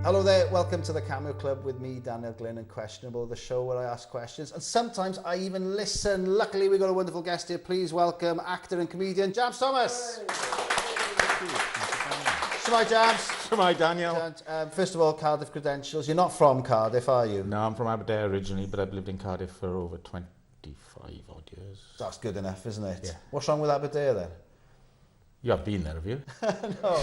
Hello there, welcome to the Cameo Club with me, Daniel Glyn, and Questionable, the show where I ask questions and sometimes I even listen. Luckily, we've got a wonderful guest here. Please welcome actor and comedian James Thomas. Shwmae, James. Shwmae, Daniel. First of all, Cardiff credentials. You're not from Cardiff, are you? No, I'm from Aberdeen originally, but I've lived in Cardiff for over 25 odd years. That's good enough, isn't it? Yeah. What's wrong with Aberdeen then? You have been there, have you? No.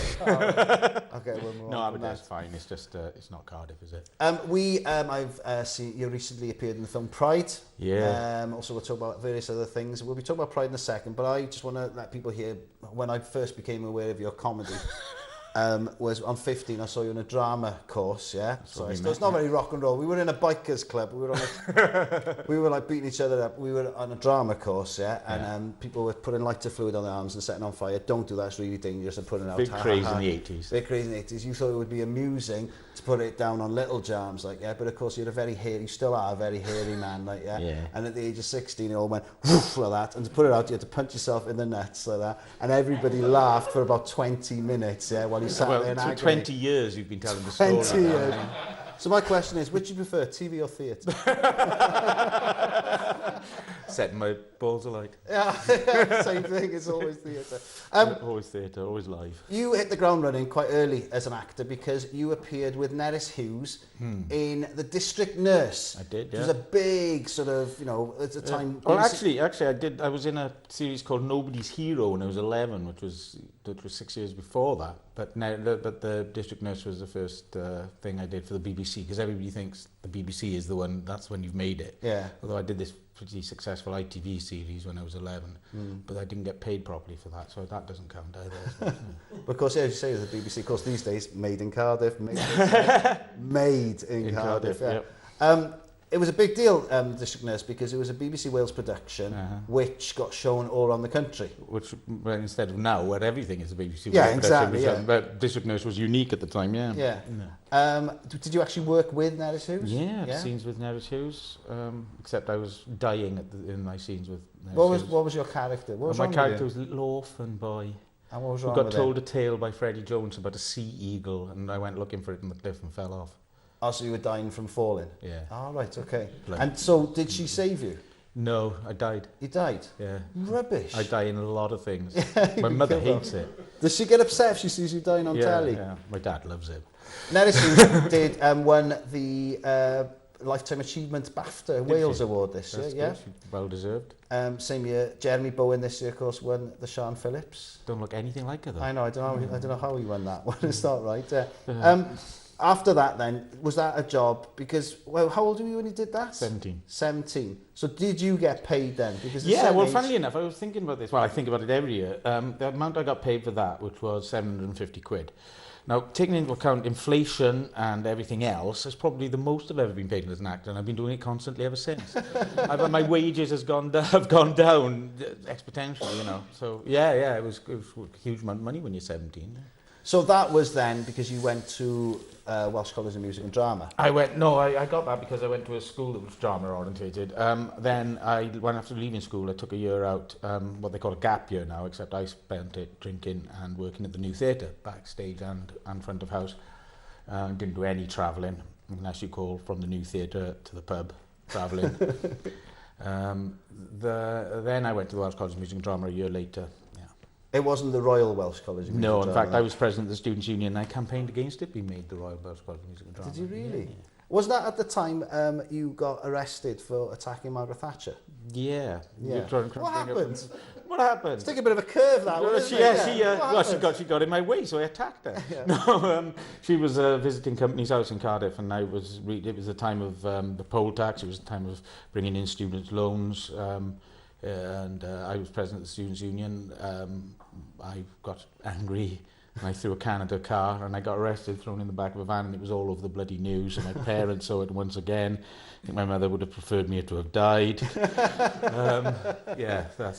Okay, we'll move on. No, Aberdeen's fine. It's just, it's not Cardiff, is it? I've seen you recently appeared in the film Pride. Yeah. Also, we'll talk about various other things. We'll be talking about Pride in a second, but I just want to let people hear when I first became aware of your comedy. Was on 15, I saw you in a drama course, yeah? So it's not very rock and roll. We were in a bikers club. We were on we were like beating each other up. We were on a drama course, yeah? And people were putting lighter fluid on their arms and setting on fire. Don't do that, it's really dangerous, and putting it out. Big craze in the 80s. Big craze in the 80s. You thought it would be amusing to put it down on little jams, like, yeah? But of course, you're a very hairy, you still are a very hairy man, like, yeah? And at the age of 16, it all went woof like that. And to put it out, you had to punch yourself in the nuts like that. And everybody laughed for about 20 minutes, yeah? While you sat there in agony. 20 years you've been telling the story. 20 years. So my question is, which do you prefer, TV or theatre? Setting my balls alight. Yeah, same thing, it's always theatre. Always theatre, always live. You hit the ground running quite early as an actor because you appeared with Nerys Hughes in The District Nurse. I did, yeah. It was a big sort of, you know, at the time... Well, actually, I did. I was in a series called Nobody's Hero when I was 11, which was 6 years before that. But the District Nurse was the first thing I did for the BBC, because everybody thinks the BBC is the one, that's when you've made it. Yeah. Although I did this pretty successful ITV series when I was 11, but I didn't get paid properly for that, so that doesn't count either. Because, as you say, the BBC, of course, these days, made in Cardiff, made in Cardiff, yeah. Yep. It was a big deal, District Nurse, because it was a BBC Wales production, which got shown all around the country. Which, well, instead of now, where everything is a BBC Wales exactly, production. But District Nurse was unique at the time, yeah. Did you actually work with Nerys Hughes? Yeah, scenes with Nerys Hughes, except I was dying in my scenes with Nerys Hughes. What was your character? What was my character was a little orphan boy. And what was wrong who got with told a tale by Freddie Jones about a sea eagle, and I went looking for it in the cliff and fell off. Oh, so you were dying from falling? Yeah. Oh, right, okay. Blood. And so, did she save you? No, I died. You died? Yeah. Rubbish. I die in a lot of things. My mother hates it. Does she get upset if she sees you dying on telly? Yeah, my dad loves it. Nerys Hughes won the Lifetime Achievement BAFTA Wales Award this year, yeah? Well deserved. Same year, Jeremy Bowen this year, of course, won the Sian Phillips. Don't look anything like her, though. I know, I don't know how he won that one. It's not right. After that then, was that a job? Because, well, how old were you when you did that? 17. 17. So did you get paid then? Because funnily enough, I was thinking about this. Well, I think about it every year. The amount I got paid for that, which was 750 quid. Now, taking into account inflation and everything else, it's probably the most I've ever been paid as an actor, and I've been doing it constantly ever since. My wages have gone down exponentially, you know. So, it was a huge amount of money when you're 17. So that was then because you went to Welsh College of Music and Drama? I got that because I went to a school that was drama orientated. Then when after leaving school, I took a year out, what they call a gap year now, except I spent it drinking and working at the New Theatre, backstage and front of house. Didn't do any travelling, unless you call from the New Theatre to the pub, travelling. Then I went to the Welsh College of Music and Drama a year later. It wasn't the Royal Welsh College of Music and Drama? No, in fact, I was president of the Students' Union and I campaigned against it being made the Royal Welsh College of Music and Drama. Did you really? Yeah. Was that at the time you got arrested for attacking Margaret Thatcher? Yeah. What happened? What happened? It's taking a bit of a curve that one. She got in my way, so I attacked her. Yeah. No, she was visiting company's house in Cardiff, and it was the time of the poll tax. It was the time of bringing in student loans. And I was president of the Students' Union. I got angry and I threw a can at her car and I got arrested, thrown in the back of a van, and it was all over the bloody news, and my parents saw it once again. I think my mother would have preferred me to have died. That's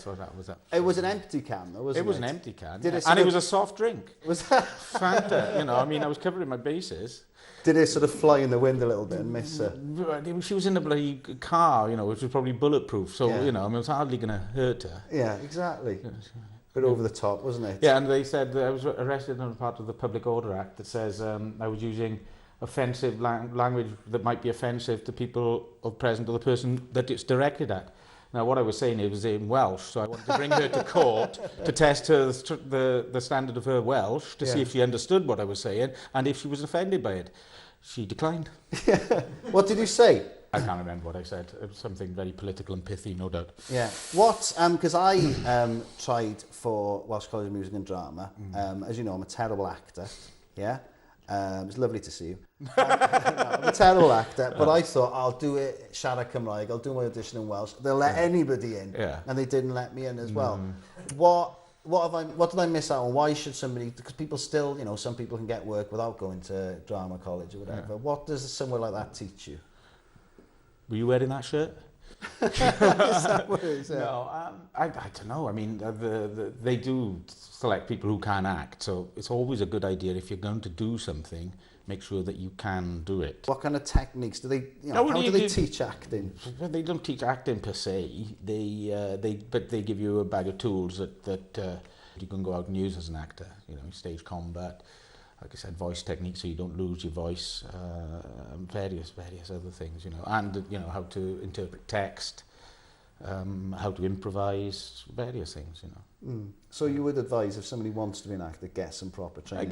what that was. It was an empty can though, wasn't it? It was an empty can, and it was a soft drink. Was that? Fanta, I was covering my bases. Did it sort of fly in the wind a little bit and miss her? She was in a bloody car, which was probably bulletproof, so, it was hardly going to hurt her. Yeah, exactly. Bit over the top, wasn't it? Yeah, and they said that I was arrested on a part of the Public Order Act that says I was using offensive language that might be offensive to people of present or the person that it's directed at. Now, what I was saying, it was in Welsh, so I wanted to bring her to court to test her the standard of her Welsh to see if she understood what I was saying and if she was offended by it. She declined. What did you say? I can't remember what I said. It was something very political and pithy, no doubt. Yeah. What? Because I tried for Welsh College of Music and Drama. As you know, I'm a terrible actor. Yeah. It's lovely to see you. No, I'm a terrible actor, but I thought I'll do it siarad Cymraeg, I'll do my audition in Welsh. They'll let anybody in, and they didn't let me in as well. What did I miss out on? Why should somebody? Because people still, you know, some people can get work without going to drama college or whatever. Yeah. What does somewhere like that teach you? Were you wearing that shirt? Is that what it is? Yeah. No, I don't know. I mean, they do select people who can act, so it's always a good idea if you're going to do something, make sure that you can do it. What kind of techniques do they? You know, how do they teach acting? Well, they don't teach acting per se. But they give you a bag of tools that you can go out and use as an actor. You know, stage combat. Like I said, voice techniques so you don't lose your voice, various other things, you know, and you know how to interpret text, how to improvise, various things, you know. So you would advise if somebody wants to be an actor, get some proper training.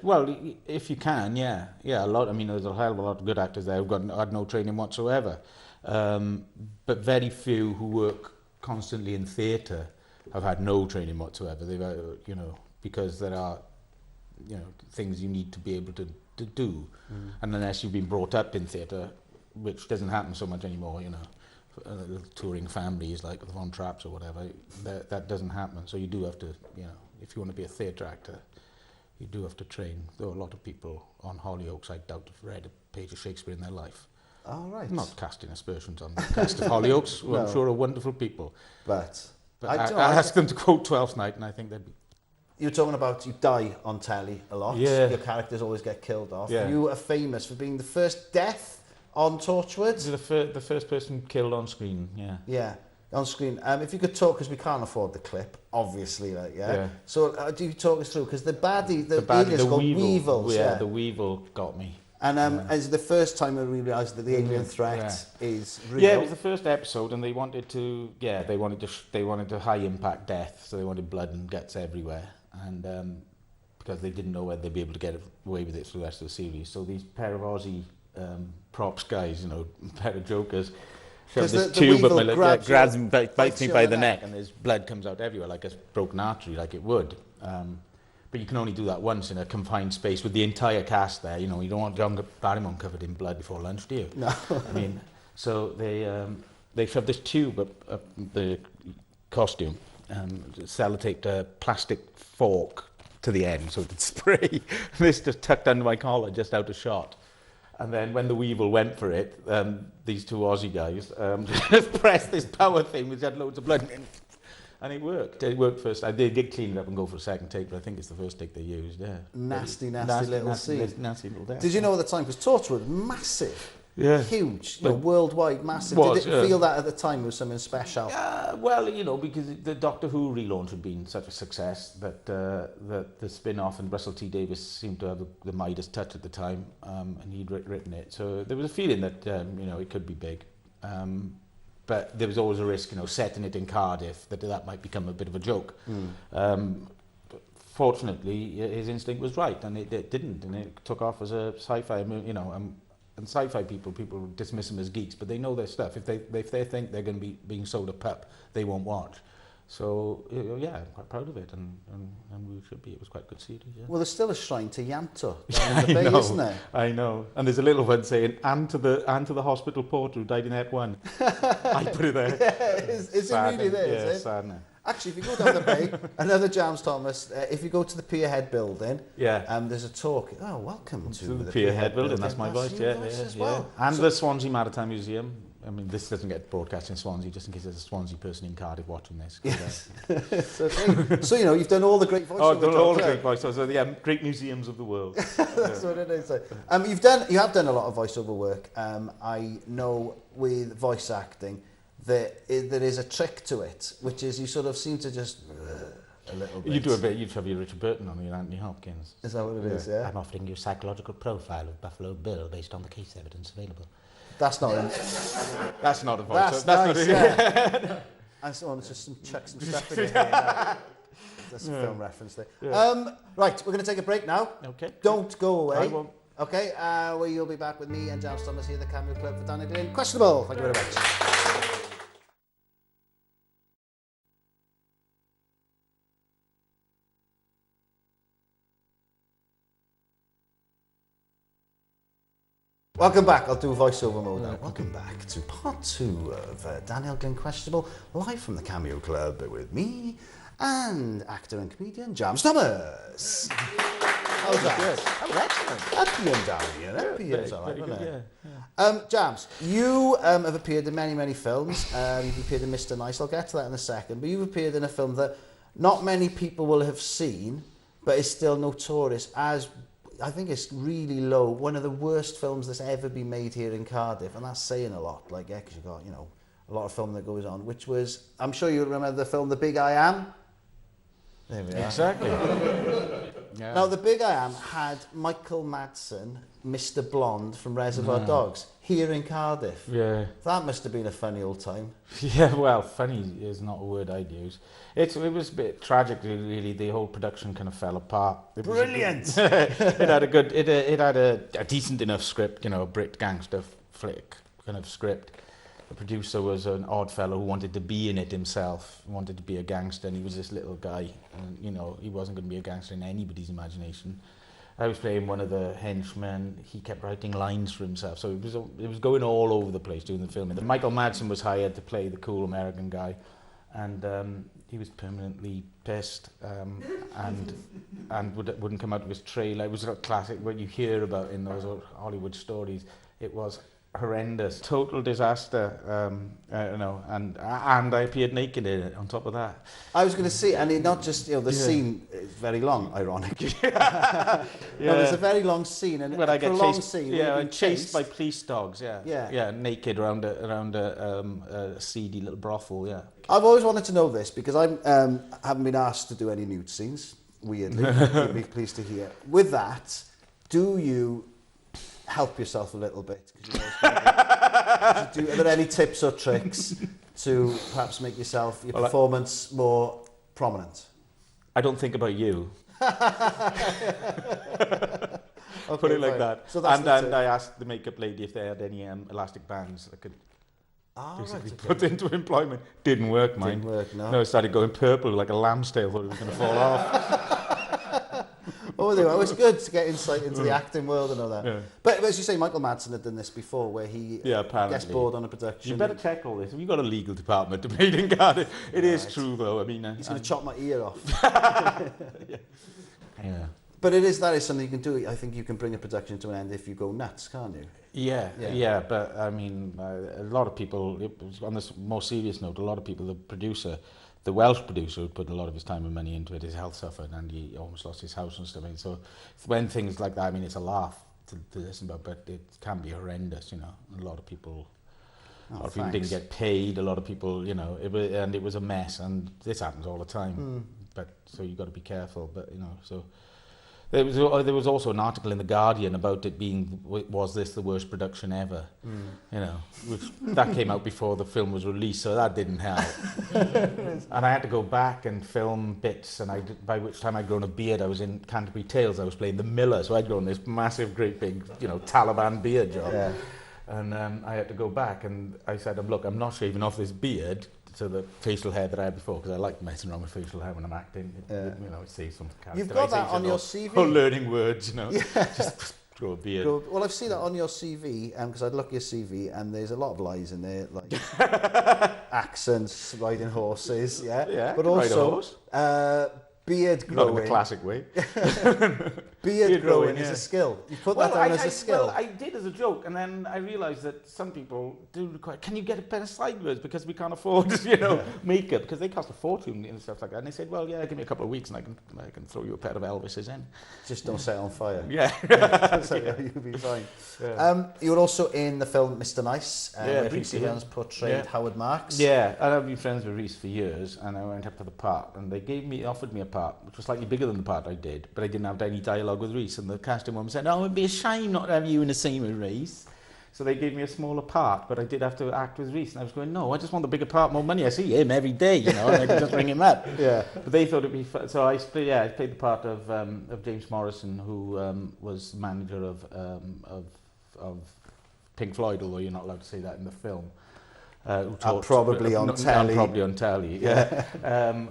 Well, if you can, yeah, a lot. I mean, there's a hell of a lot of good actors there who've had no training whatsoever, but very few who work constantly in theatre have had no training whatsoever. They've, you know, because there are, you know, things you need to be able to do, and unless you've been brought up in theatre, which doesn't happen so much anymore, you know, touring families like the Von Trapps or whatever, that doesn't happen. So you do have to, you know, if you want to be a theatre actor, you do have to train. There are a lot of people on Hollyoaks I doubt have read a page of Shakespeare in their life. All right. I'm not casting aspersions on the cast of Hollyoaks, who I'm sure are wonderful people. But I asked them to quote Twelfth Night, and I think they'd be. You're talking about you die on telly a lot. Yeah. Your characters always get killed off. Yeah. You are famous for being the first death on Torchwood. The first person killed on screen, yeah. Yeah, on screen. If you could talk, because we can't afford the clip, obviously, like, yeah. So do you talk us through? Because the baddie, the alien's called Weevils. Yeah, the Weevil got me. And as the first time I realised that the alien threat is real. Yeah, it was the first episode, and they wanted to high impact death, so they wanted blood and guts everywhere, and because they didn't know whether they'd be able to get away with it for the rest of the series. So these pair of Aussie props guys, you know, a pair of jokers, shove this tube up my leg, grabs me, bites me by the neck, and there's blood comes out everywhere like a broken artery, like it would. But you can only do that once in a confined space with the entire cast there. You know, you don't want John Barrymore covered in blood before lunch, do you? No. I mean, so they shoved this tube up the costume and sellotaped a plastic fork to the end so it could spray. This just tucked under my collar, just out of shot. And then when the Weevil went for it, these two Aussie guys just pressed this power thing which had loads of blood in it. And it worked. It worked first. They did clean it up and go for a second take, but I think it's the first take they used, yeah. Nasty little scene. Nasty little death. Did you know at the time, because Torchwood, massive, huge, you know, worldwide, massive. Did it feel that at the time was something special? Well, you know, because the Doctor Who relaunch had been such a success that the spin-off and Russell T Davies seemed to have the Midas touch at the time, and he'd written it. So there was a feeling that, you know, it could be big. But there was always a risk, you know, setting it in Cardiff, that might become a bit of a joke. Fortunately, his instinct was right, and it didn't, and it took off as a sci-fi, you know, and sci-fi people dismiss them as geeks, but they know their stuff. If they think they're going to be being sold a pup, they won't watch. So, yeah, I'm quite proud of it, and we should be. It was quite a good series, yeah. Well, there's still a shrine to Yanto down in the bay, isn't there? I know. And there's a little one saying, and to the hospital porter who died in Ep 1. I put it there. Yeah, is it really there, is it? Yeah, saddening. Actually, if you go down the bay, another James Thomas, if you go to the Pierhead building, there's a talk. Oh, welcome to the Pierhead building. That's my voice, yeah. Well. And the Swansea Maritime Museum. I mean, this doesn't get broadcast in Swansea, just in case there's a Swansea person in Cardiff watching this. Yes. So, you know, you've done all the great voiceovers. Oh, I've done all the great voiceovers. So, yeah, great museums of the world. That's what it is. You have done a lot of voiceover work. I know with voice acting that there is a trick to it, which is you sort of seem to just a little bit. You do a bit, you'd have your Richard Burton on your Anthony Hopkins. Is that what it is, yeah? I'm offering you a psychological profile of Buffalo Bill based on the case evidence available. That's not him. That's not a voice. That's nice, yeah. And so on, it's just some chuck some stuff in your hair. That's a film reference there. Yeah. Right, we're going to take a break now. Okay. Don't go away. I won't. Okay, well, you'll be back with me and James Thomas here at the Cameo Club for Daniel Glyn. Questionable. Thank you very much. Welcome back. I'll do voiceover mode now. Welcome back to part 2 of Daniel Glyn Questionable, live from the Cameo Club with me and actor and comedian James Thomas. How's that? Good. That was excellent. Happy and down here. Happy and all right, Very wasn't good, it? James, you have appeared in many, many films. You've appeared in Mr. Nice. I'll get to that in a second. But you've appeared in a film that not many people will have seen, but is still notorious as, I think it's really low, one of the worst films that's ever been made here in Cardiff. And that's saying a lot, like, yeah, because you've got, a lot of film that goes on, which was, I'm sure you remember the film The Big I Am. There we are. Exactly. Yeah. Now, The Big I Am had Michael Madsen, Mr. Blonde from Reservoir Dogs, here in Cardiff. Yeah. That must have been a funny old time. Yeah, well, funny is not a word I'd use. It was a bit tragic, really. The whole production kind of fell apart. Brilliant! It had a decent enough script, a Brit gangster flick kind of script. The producer was an odd fellow who wanted to be in it himself, wanted to be a gangster, and he was this little guy. And, he wasn't going to be a gangster in anybody's imagination. I was playing one of the henchmen. He kept writing lines for himself, so it was going all over the place doing the filming. Michael Madsen was hired to play the cool American guy, and he was permanently pissed and wouldn't come out of his trailer. It was a classic what you hear about in those Hollywood stories. It was horrendous, total disaster, and I appeared naked in it on top of that. I was going to say, and it not just, the scene is very long, ironically. Yeah. No, there's a very long scene, and when I get chased by police dogs, naked around a seedy little brothel, yeah. I've always wanted to know this, because I haven't been asked to do any nude scenes, weirdly. You'll be pleased to hear. With that, do you help yourself a little bit? Are there any tips or tricks to perhaps make your performance more prominent? I don't think about you. Okay, put it like that. So that's and I asked the makeup lady if they had any elastic bands I could put into employment. Didn't work, mine. Didn't work, no. No, it started going purple like a lamb's tail. Thought it was going to fall off. Oh, there we are. It's good to get insight into the acting world and all that. Yeah. But as you say, Michael Madsen had done this before, where he gets bored on a production. You better check all this. Have you got a legal department to made in Cardiff? It is true, though. I mean, he's going to chop my ear off. Yeah. But that is something you can do. I think you can bring a production to an end if you go nuts, can't you? Yeah. But I mean, a lot of people. On this more serious note, a lot of people. The producer. The Welsh producer who put a lot of his time and money into it, his health suffered and he almost lost his house and stuff. And so when things like that, I mean, it's a laugh to listen about, but it can be horrendous, A lot of people, people didn't get paid. A lot of people, it was a mess. And this happens all the time. But so you've got to be careful. But so there was also an article in the Guardian about it being, was this the worst production ever? Which that came out before the film was released, so that didn't help. And I had to go back and film bits, and by which time I'd grown a beard. I was in Canterbury Tales. I was playing the Miller, so I'd grown this massive, great big, Taliban beard job. Yeah. And I had to go back, and I said, look, I'm not shaving off this beard to the facial hair that I had before, because I like messing around with facial hair when I'm acting. It saves some characterization. You've got that on your CV. Or learning words, just grow a beard. Well, I've seen that on your CV, because I'd look at your CV, and there's a lot of lies in there, like accents, riding horses, but also beard growing. Not in the classic way. Beard growing is a skill. You put that down as a skill. Well, I did as a joke, and then I realised that some people do require, can you get a pair of sideways because we can't afford, makeup, because they cost a fortune and stuff like that. And they said, well, yeah, give me a couple of weeks and I can throw you a pair of Elvises in. Just don't set it on fire. Yeah. You'll be fine. Yeah. You were also in the film Mr. Nice, where Rhys Ifans portrayed Howard Marks. Yeah, and I've been friends with Rhys for years, and I went up for the part, and they offered me a part, which was slightly bigger than the part I did, but I didn't have any dialogue with Rhys, and the casting woman said, it'd be a shame not to have you in the scene with Rhys. So they gave me a smaller part, but I did have to act with Rhys, and I was going, no, I just want the bigger part, more money. I see him every day, and I can just ring him up. Yeah. But they thought it'd be fun. So I played the part of James Morrison, who was manager of Pink Floyd, although you're not allowed to say that in the film. Probably on telly, yeah.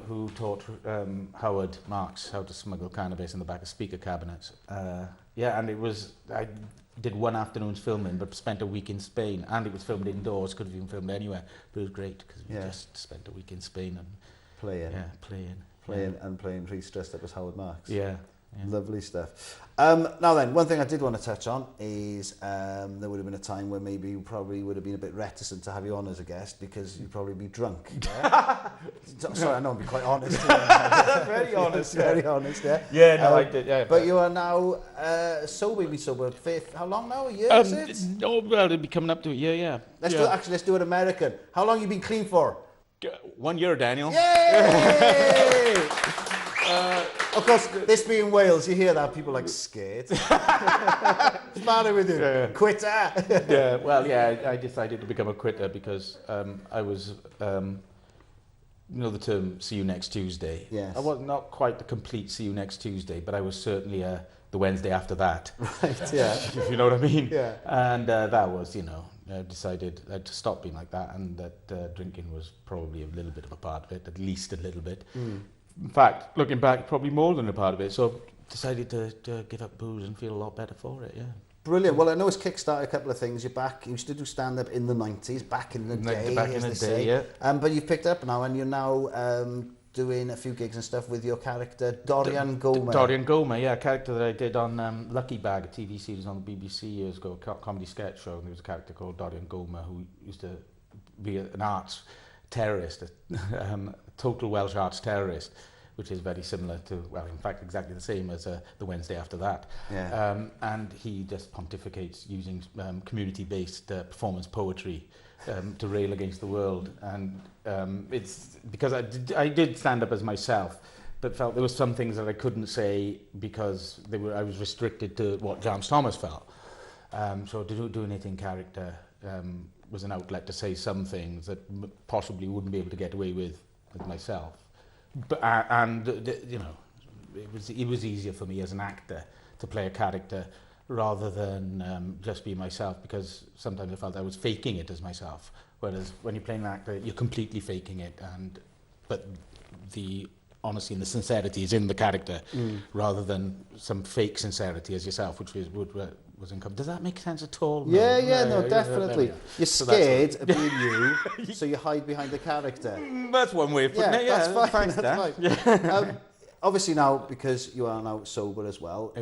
Who taught Howard Marks how to smuggle cannabis in the back of speaker cabinets. And I did one afternoon's filming, but spent a week in Spain, and it was filmed indoors, could have been filmed anywhere, but it was great, because we just spent a week in Spain and playing Rhys dressed up as Howard Marks. Yeah. Lovely stuff. Now then, one thing I did want to touch on is there would have been a time where maybe you probably would have been a bit reticent to have you on as a guest because you'd probably be drunk. Yeah? Sorry, I know, I'm being quite honest. Very honest. Very honest, yeah. Yeah, no, I did, yeah. But you are now sober, how long now? A year, is it? Oh, well, it'll be coming up to a year, yeah. Let's do it American. How long have you been clean for? 1 year, Daniel. Yay! Of course, this being Wales, you hear that, people like, scared. What's the matter with you? Quitter! I decided to become a quitter because I was, the term, see you next Tuesday. Yes. I was not quite the complete see you next Tuesday, but I was certainly the Wednesday after that. Right, yeah. If you know what I mean? Yeah. And that was, I decided to stop being like that, and that drinking was probably a little bit of a part of it, at least a little bit. In fact, looking back, probably more than a part of it. So decided to give up booze and feel a lot better for it, yeah. Brilliant. Well, I know it's kickstarted a couple of things. You're back. You used to do stand-up in the 90s, back in the day. Yeah. But you've picked up now, and you're now doing a few gigs and stuff with your character, Dorian Gomer. Dorian Gomer, yeah, a character that I did on Lucky Bag, a TV series on the BBC years ago, a comedy sketch show. And there was a character called Dorian Gomer who used to be an arts terrorist, a total Welsh arts terrorist, which is very similar to, well, in fact, exactly the same as the Wednesday after that. Yeah. And he just pontificates using community-based performance poetry to rail against the world. And it's because I did stand up as myself, but felt there were some things that I couldn't say because I was restricted to what James Thomas felt. So doing it in character was an outlet to say some things that possibly wouldn't be able to get away with myself. But it was easier for me as an actor to play a character rather than just be myself, because sometimes I felt I was faking it as myself, whereas when you're playing an actor you're completely faking it, but the honesty and the sincerity is in the character rather than some fake sincerity as yourself, which was income. Does that make sense at all? No, definitely. You're scared of being you, so you hide behind the character. That's one way of putting it. Yeah, that's fine. Thanks, Dan. Obviously now, because you are now sober as well,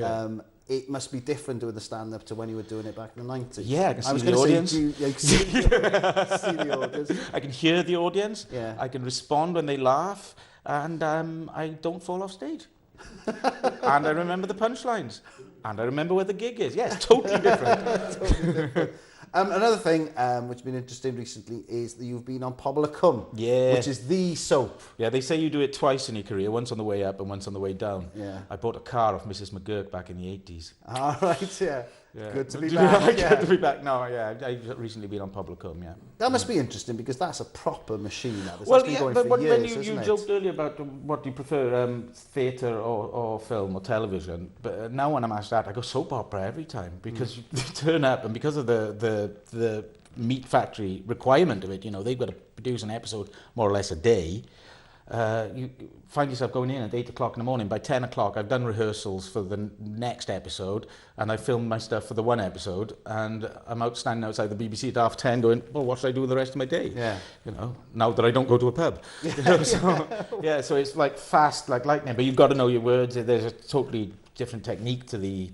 it must be different doing the stand-up to when you were doing it back in the 90s. Yeah, I can see the audience. See the audience. I can hear the audience. Yeah. I can respond when they laugh, and I don't fall off stage. And I remember the punchlines. And I remember where the gig is. Yes, totally different. Totally different. Another thing which has been interesting recently is that you've been on Pobl y Cwm, which is the soap. Yeah, they say you do it twice in your career, once on the way up and once on the way down. Yeah. I bought a car off Mrs. McGurk back in the 80s. All right, yeah. Good to be back. Good to be back. No, yeah, I've recently been on Pobl y Cwm, yeah. That must be interesting because that's a proper machine. Well, yeah, but when you joked earlier about what do you prefer, theatre or film or television, but now when I'm asked that, I go soap opera every time because you turn up, and because of the meat factory requirement of it, they've got to produce an episode more or less a day. you find yourself going in at 8 o'clock in the morning. By 10 o'clock, I've done rehearsals for the next episode, and I filmed my stuff for the one episode, and I'm out standing outside the BBC at 10:30 going, well, what should I do with the rest of my day? Yeah. You know, now that I don't go to a pub. You know, so, yeah, so it's like fast, like lightning, but you've got to know your words. There's a totally different technique to the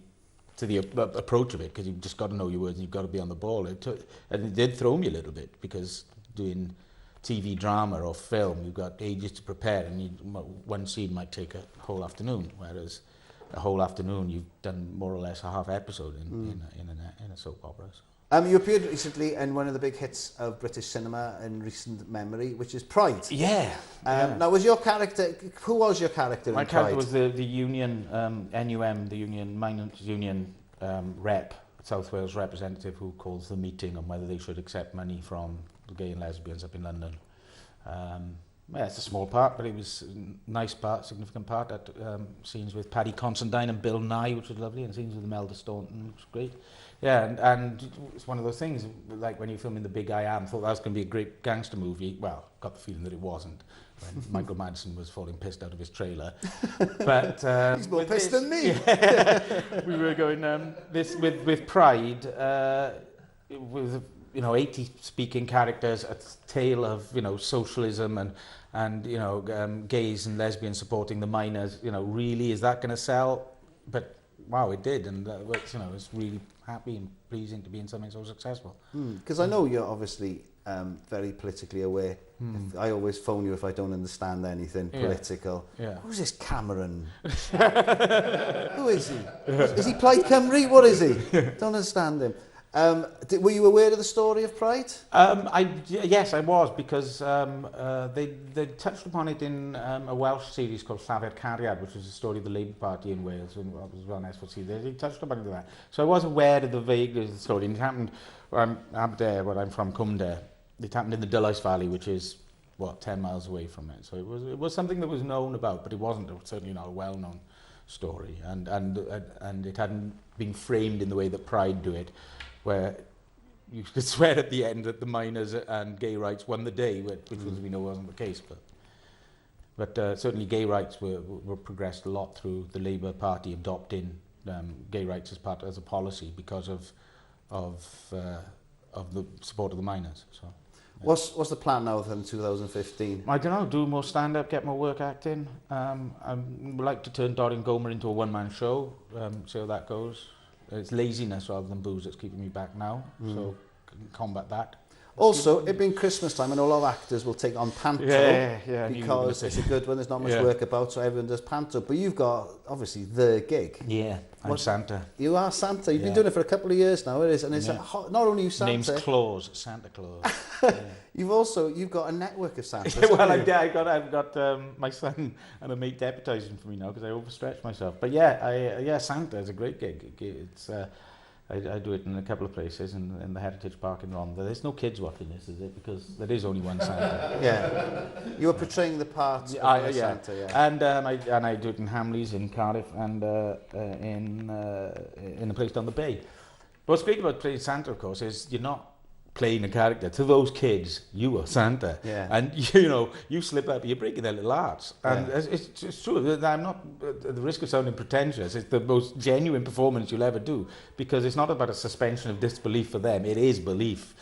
approach of it, because you've just got to know your words and you've got to be on the ball. And it did throw me a little bit, because doing TV drama or film, you've got ages to prepare, and one scene might take a whole afternoon, whereas a whole afternoon you've done more or less a half episode in a soap opera. So. You appeared recently in one of the big hits of British cinema in recent memory, which is Pride. Yeah. Now, was your character? Who was your character in Pride? My character was the union NUM, the union miners union rep, South Wales representative, who calls the meeting on whether they should accept money from the gay and lesbians up in London. Yeah, it's a small part, but it was a nice part, significant part. At scenes with Paddy Considine and Bill Nye, which was lovely, and scenes with Imelda Staunton, which was great. Yeah, and it's one of those things, like when you're filming The Big I Am, thought that was going to be a great gangster movie. Well, got the feeling that it wasn't, when Michael Madsen was falling pissed out of his trailer. But he's more pissed than me. Yeah, we were going this with Pride, with 80 speaking characters, a tale of socialism and gays and lesbians supporting the miners. Really, is that going to sell? But wow, it did, and it's really happy and pleasing to be in something so successful. Because I know you're obviously very politically aware. I always phone you if I don't understand anything political. Yeah. Who's this Cameron? Who is he? Is he Plaid Cymru? What is he? Don't understand him. Were you aware of the story of Pride? Yes, I was, because they touched upon it in a Welsh series called Llafur Cariad, which was the story of the Labour Party in Wales, and it was on S4C. They touched upon it that. So I was aware of the vagueness of the story, and it happened Aberdare, where I'm from, Cumdare. It happened in the Dulwich Valley, which is 10 miles away from it. So it was something that was known about, but it wasn't certainly not a well-known story, and it hadn't been framed in the way that Pride do it, where you could swear at the end that the miners and gay rights won the day, which as we know wasn't the case. But certainly gay rights were progressed a lot through the Labour Party adopting gay rights as a policy because of the support of the miners. So. Yeah. What's the plan now in 2015? I don't know, do more stand-up, get more work acting. I would like to turn Dorian Gomer into a one-man show, see how that goes. It's laziness rather than booze that's keeping me back now, so combat that. Also, it being Christmas time, I know a lot of actors will take on panto because it's a good one, there's not much work about, so everyone does panto. But you've got, obviously, the gig. Yeah, I'm Santa. You are Santa. You've been doing it for a couple of years now, it is. And it's not only you Santa. Name's Claus, Santa Claus. Yeah. You've got a network of Santas. Well, I've got my son and a mate deputising for me now because I overstretched myself. But Santa is a great gig. It's I do it in a couple of places in the Heritage Park in Rhondda. There's no kids watching this, is it? Because there is only one Santa. Yeah. You were portraying the part of Santa, yeah. And I do it in Hamleys in Cardiff and in a place down the bay. But what's great about playing Santa, of course, is you're not playing a character. To those kids, you are Santa. Yeah. And, you slip up, you're breaking their little hearts. And it's true. I'm not, at the risk of sounding pretentious, it's the most genuine performance you'll ever do, because it's not about a suspension of disbelief for them. It is belief.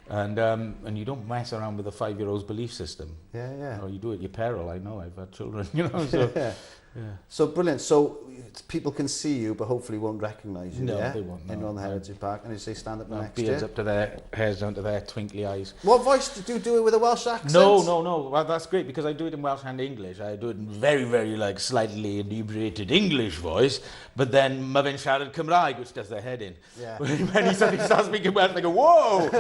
And you don't mess around with a 5-year-old's belief system. Yeah. Or you do it at your peril. I know, I've had children, so... Yeah. So brilliant. So people can see you, but hopefully won't recognise you. No, they won't. In the Heritage Park, and you say stand up next year. Beards up to their hairs down to their twinkly eyes. What voice do you do it with a Welsh accent? No. Well, that's great because I do it in Welsh and English. I do it in very, very slightly inebriated English voice, but then Mavin siarad Cymraeg, which does their head in. Yeah. When he suddenly starts speaking Welsh, I go, whoa!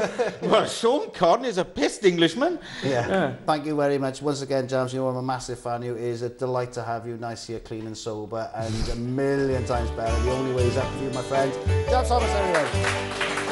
Well, Sean Conn is a pissed Englishman. Yeah. Thank you very much once again, James. You know I'm a massive fan of you. It is a delight to have you. Nice here, clean and sober, and a million times better. The only way is up for you, my friend. James Thomas, everyone.